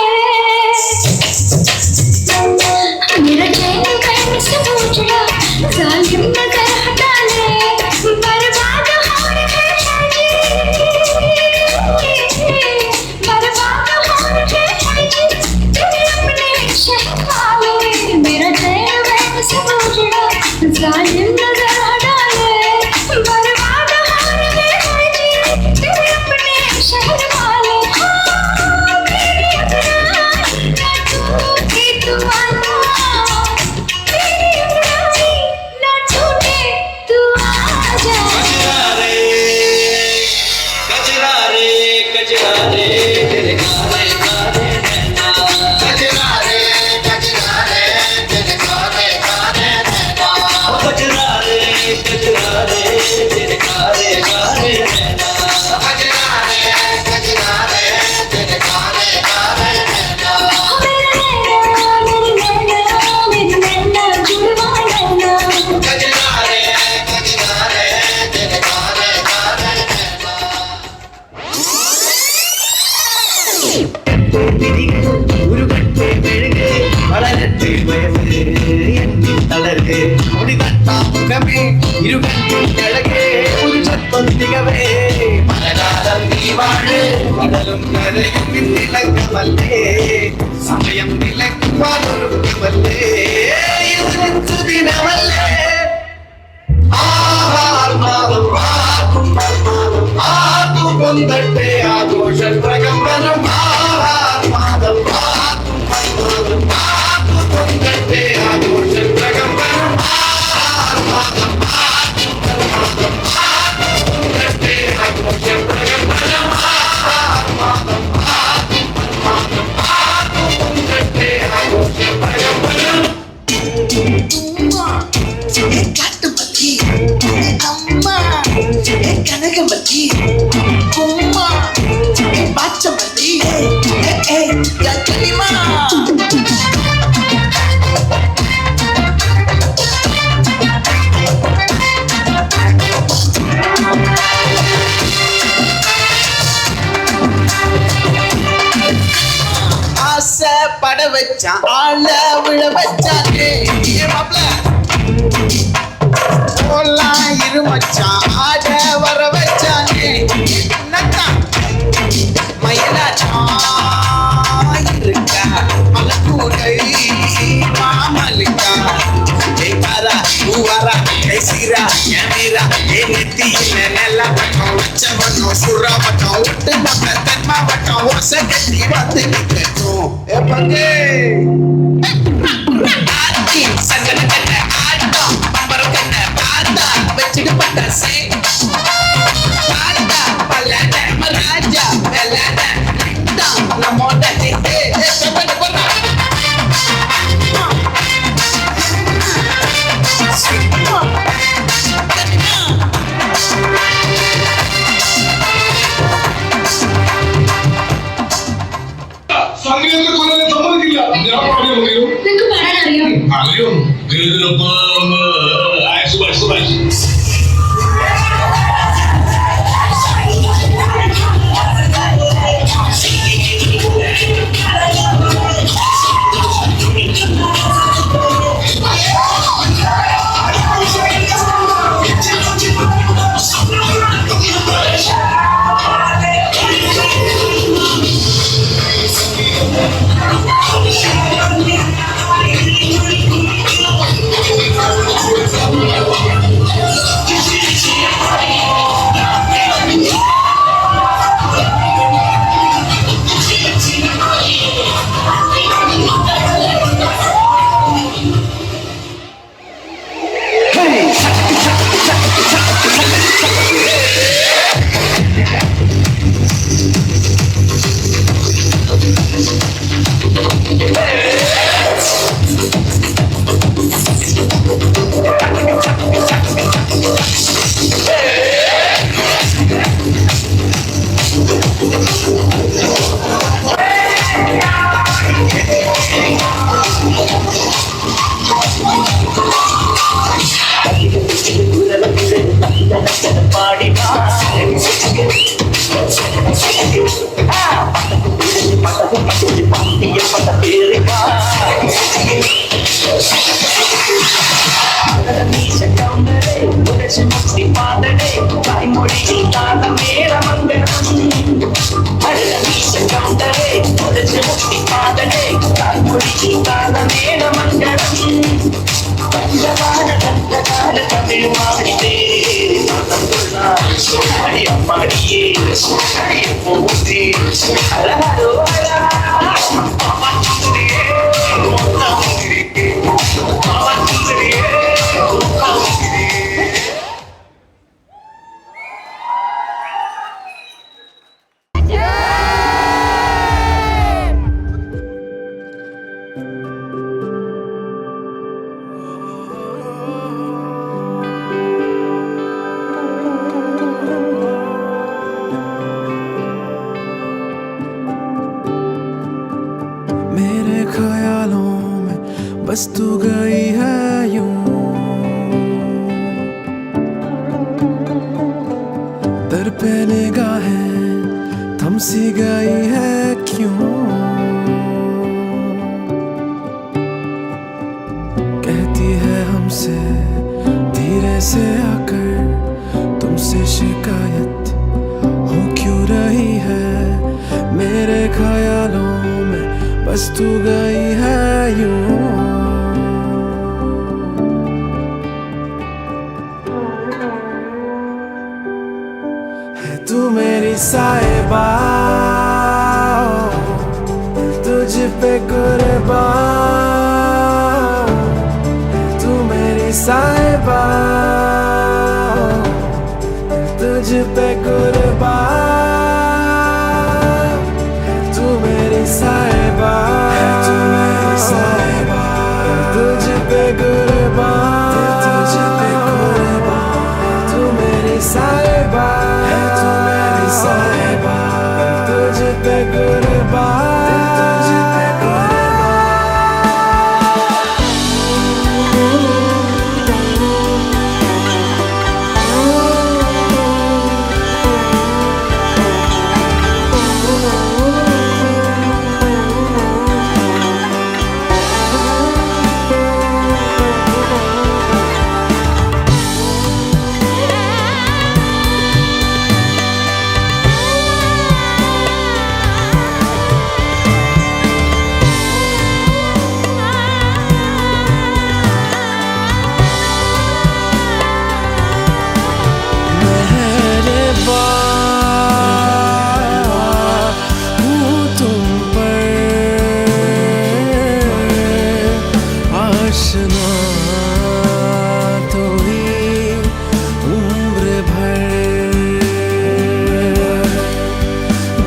[SPEAKER 9] मेरा चैन वैन सब उजड़ा, जालिम नजर हटा ले। बर्बाद हो रहे हैं जी, बर्बाद हो रहे हैं जी तेरे अपने शहर वाले। मेरा चैन वैन सब उजड़ा, जालिम नजर हटा ले। बर्बाद हो रहे हैं जी तेरे अपने शहर वाले। मेरी अपना
[SPEAKER 2] ഉരുകട്ടെ തിരികെ ഉരുകട്ടെ മെഴുകെ വളരട്ടെ വയവ് എന്നിൽ തളര് മുടി തട്ടാമുഖമേ ഇരുകട്ടഴകേ ഒരു ചത്വം തികവേ പലകാലം നീ വാഴ് കടലും കരയും നിലക്കമല്ലേ സമയം നിലക്കുവാനൊരുക്കമല്ലേ ഇത് ദിനമല്ലേ കൊണ്ടട്ടെ ആഘോഷ പ്രകമ്പനം മാതം കൊണ്ടട്ടെ ആഘോഷ പ്രകമ്പനം കൊണ്ടട്ടെ ആഘോഷ പ്രകമ്പനം കൊണ്ടട്ടെ ആഘോഷ പ്രകമ്പനം കാട്ടുമല്ലി അമ്മ കനകമല്ലി കുമ്മ പച്ചമല്ലി കളിമ ஆசை பட வச்சா ஆள விழ வச்சானே இருமச்சான் ஆட வர வச்சானே மயிலாட்டம் இருக்கா மலக்கூரை மாமலிக்கா ஜெய்பாரா பூவாரா கைசீரா ஞானீரா ஏ நெத்தியில நல்ல பட்டம் வச்சவனும் சுறாவட்டம் விட்டு மொத்த தென்மாவட்டம் ஓசை கட்டி வந்து நிற்கட்டும் ஏ பங்கே சங்கட கட்ட ஆட்டம் பம்பரம் கட்ட பார்த்தா வச்சுட்டு பட்டாசே பார்த்தா பல்லாட ராஜா வெள்ளாட நம்மோட
[SPEAKER 11] സംഗീതത്തെ കൊല്ലാൻ സമ്മതിക്കില്ല. ഞാൻ പാടിയ മതിയോ? അറിയും.
[SPEAKER 2] बस तू गई है यूं दर पे निगाहें थम सी गई है क्यों बस तू गई है यूं। है तू मेरी साहिबा, तुझ पे कुर्बान, तू मेरी साहिबा, तुझ पे कुर्बान, तू मेरी साहिबा, तू मेरी साहिबा, तुझ पे कुर्बान, तुझ पे कुर्बान, तू मेरी साहिबा, तू मेरी साहिबा, तुझ पे कुर्बान, तुझ पे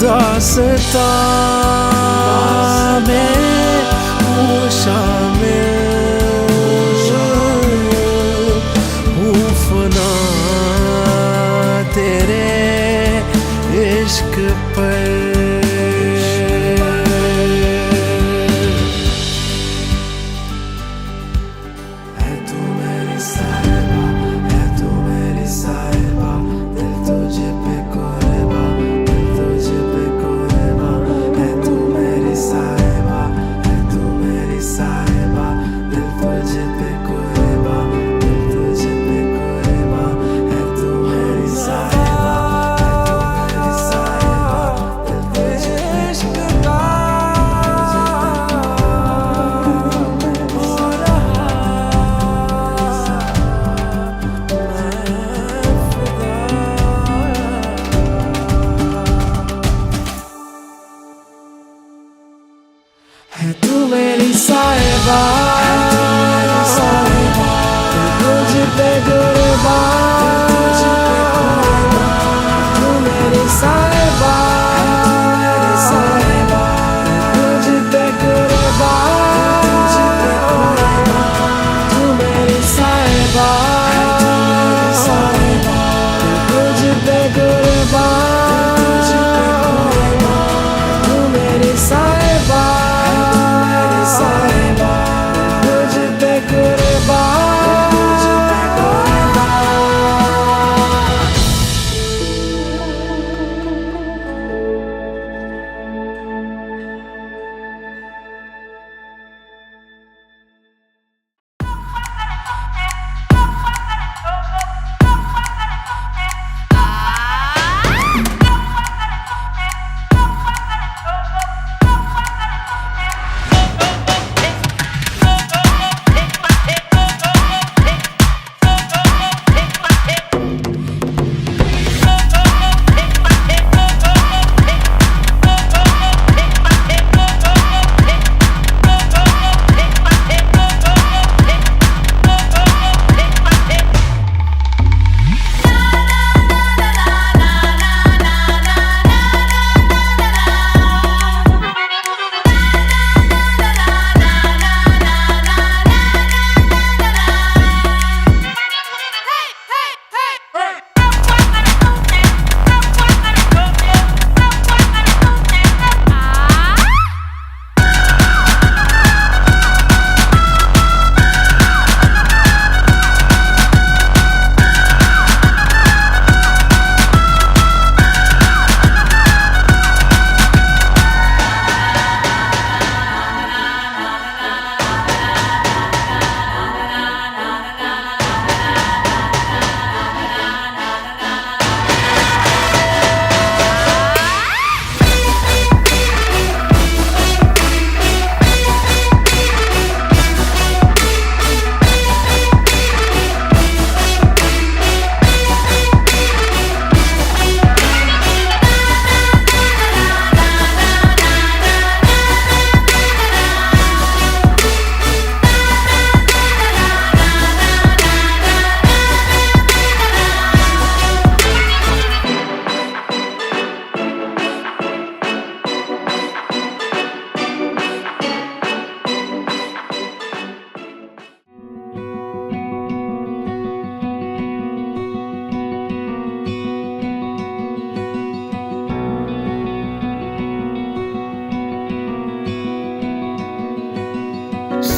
[SPEAKER 2] दास्तां में हूँ शामिल, हूँ फना तेरे इश्क पर। है तू मेरी साहिबा, है तू मेरी साहिबा, दिल तुझे पे कुर्बान, दिल तुझे पे कुर्बान, है तू मेरी साहिबा, है तू मेरी साहिबा, दिल तुझे पे कुर्बान, दिल तुझे पे कुर्बान, है तू मेरी साहिबा, है तू मेरी साहिबा, दिल तुझे पे है तू मेरी साहिबा, तुझ पे कुर्बान, तू मेरी साहिबा, तुझ पे कुर्बान, तू मेरी साहिबा, तुझ पे कुर्बान, तू मेरी साहिबा, तुझ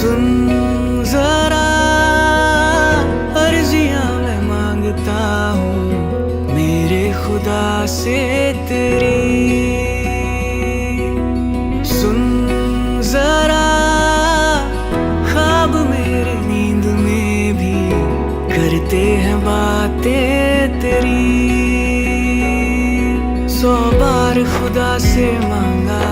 [SPEAKER 2] सुन जरा अर्जियां मैं मांगता हूँ मेरे खुदा से तेरी। सुन जरा ख्वाब मेरे नींद में भी करते हैं बातें तेरी। 100 बार खुदा से मांगा